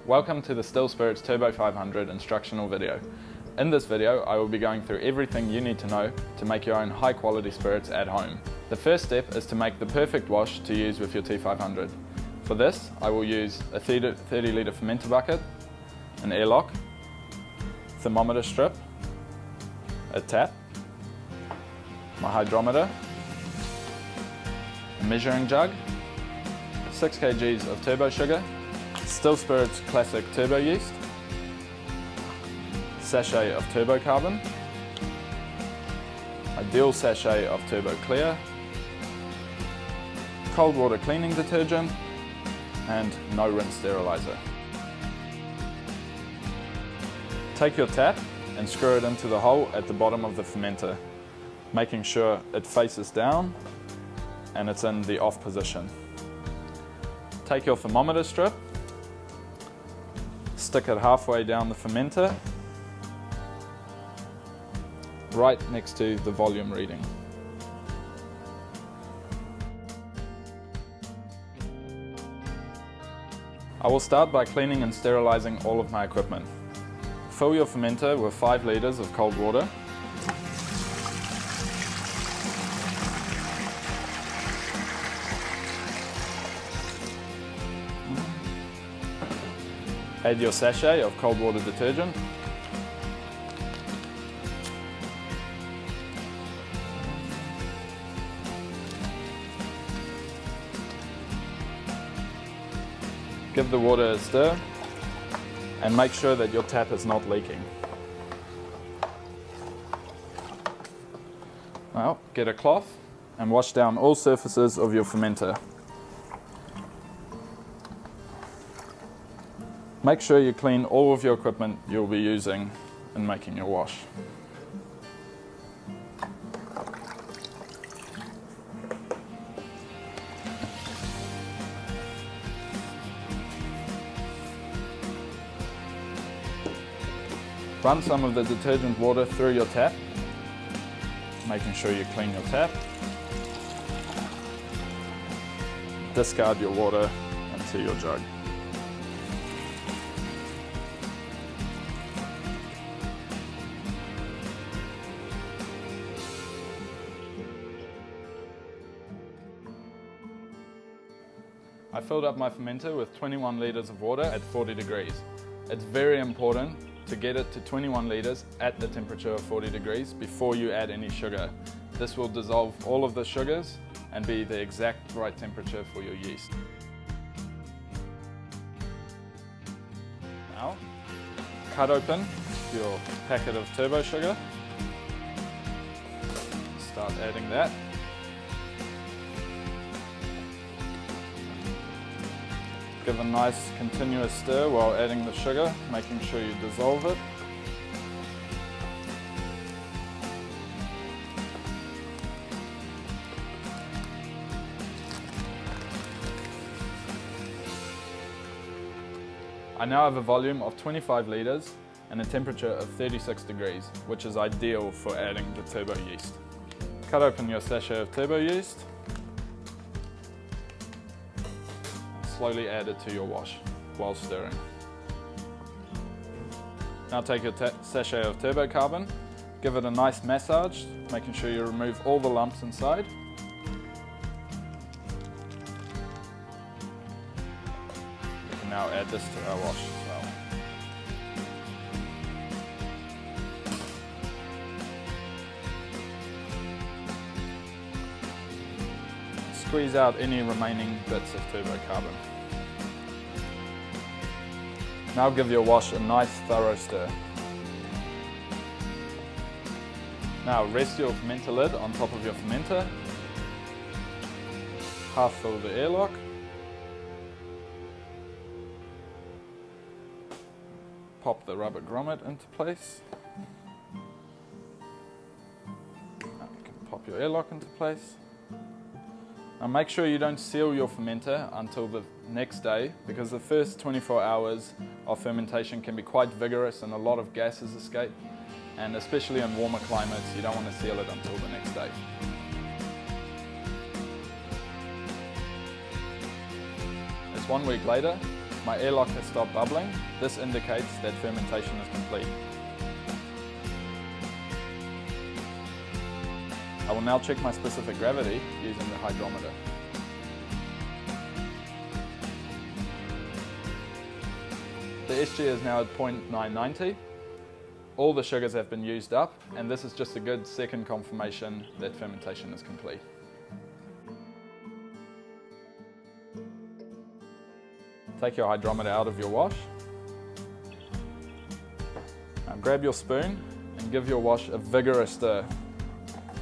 Welcome to the Still Spirits Turbo 500 instructional video. In this video, I will be going through everything you need to know to make your own high quality spirits at home. The first step is to make the perfect wash to use with your T500. For this, I will use a 30 litre fermenter bucket, an airlock, thermometer strip, a tap, my hydrometer, a measuring jug, 6 kgs of turbo sugar, Still Spirits Classic Turbo Yeast, sachet of Turbo Carbon, Ideal sachet of Turbo Clear, cold water cleaning detergent, and no rinse sterilizer. Take your tap and screw it into the hole at the bottom of the fermenter, making sure it faces down and it's in the off position. Take your thermometer strip, stick it halfway down the fermenter, right next to the volume reading. I will start by cleaning and sterilizing all of my equipment. Fill your fermenter with 5 litres of cold water. Add your sachet of cold water detergent. Give the water a stir and make sure that your tap is not leaking. Now, get a cloth and wash down all surfaces of your fermenter. Make sure you clean all of your equipment you'll be using in making your wash. Run some of the detergent water through your tap, making sure you clean your tap. Discard your water into your jug. I filled up my fermenter with 21 litres of water at 40 degrees. It's very important to get it to 21 litres at the temperature of 40 degrees before you add any sugar. This will dissolve all of the sugars and be the exact right temperature for your yeast. Now, cut open your packet of turbo sugar. Start adding that. Give a nice continuous stir while adding the sugar, making sure you dissolve it. I now have a volume of 25 litres and a temperature of 36 degrees, which is ideal for adding the turbo yeast. Cut open your sachet of turbo yeast. Slowly add it to your wash while stirring. Now take your sachet of Turbo Carbon, give it a nice massage, making sure you remove all the lumps inside. We can now add this to our wash as well. Squeeze out any remaining bits of Turbo Carbon. Now give your wash a nice thorough stir. Now rest your fermenter lid on top of your fermenter. Half fill the airlock. Pop the rubber grommet into place. Now you can pop your airlock into place. Now make sure you don't seal your fermenter until the next day, because the first 24 hours of fermentation can be quite vigorous and a lot of gases escape, and especially in warmer climates you don't want to seal it until the next day. It's 1 week later, My airlock has stopped bubbling. This indicates that fermentation is complete. I will now check my specific gravity using the hydrometer. The SG is now at 0.990. All the sugars have been used up, and this is just a good second confirmation that fermentation is complete. Take your hydrometer out of your wash. Now grab your spoon and give your wash a vigorous stir,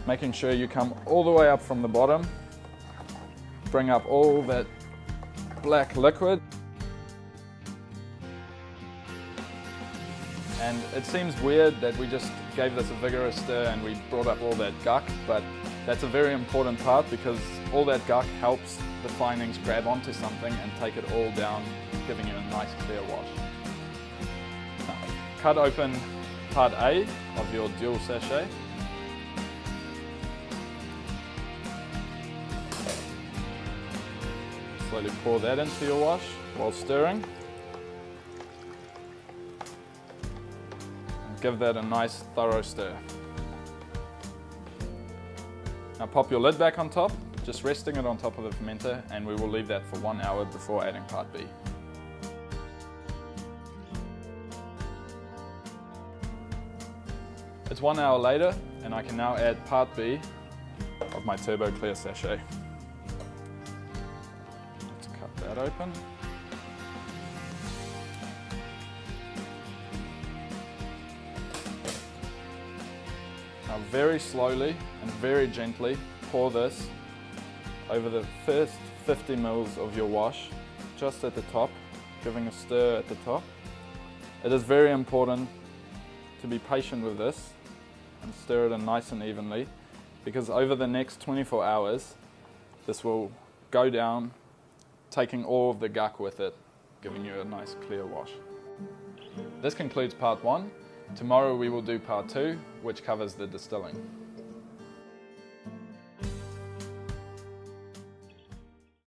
making sure you come all the way up from the bottom, bring up all that black liquid. And it seems weird that we just gave this a vigorous stir and we brought up all that guck, but that's a very important part because all that guck helps the finings grab onto something and take it all down, giving you a nice clear wash. Now, cut open part A of your dual sachet. Slowly pour that into your wash while stirring. Give that a nice thorough stir. Now pop your lid back on top, just resting it on top of the fermenter, and we will leave that for 1 hour before adding part B. It's 1 hour later, and I can now add part B of my Turbo Clear sachet. Let's cut that open. Now very slowly and very gently pour this over the first 50 mils of your wash, just at the top, giving a stir at the top. It is very important to be patient with this and stir it in nice and evenly, because over the next 24 hours this will go down, taking all of the guck with it, giving you a nice clear wash. This concludes part 1. Tomorrow we will do part 2, which covers the distilling.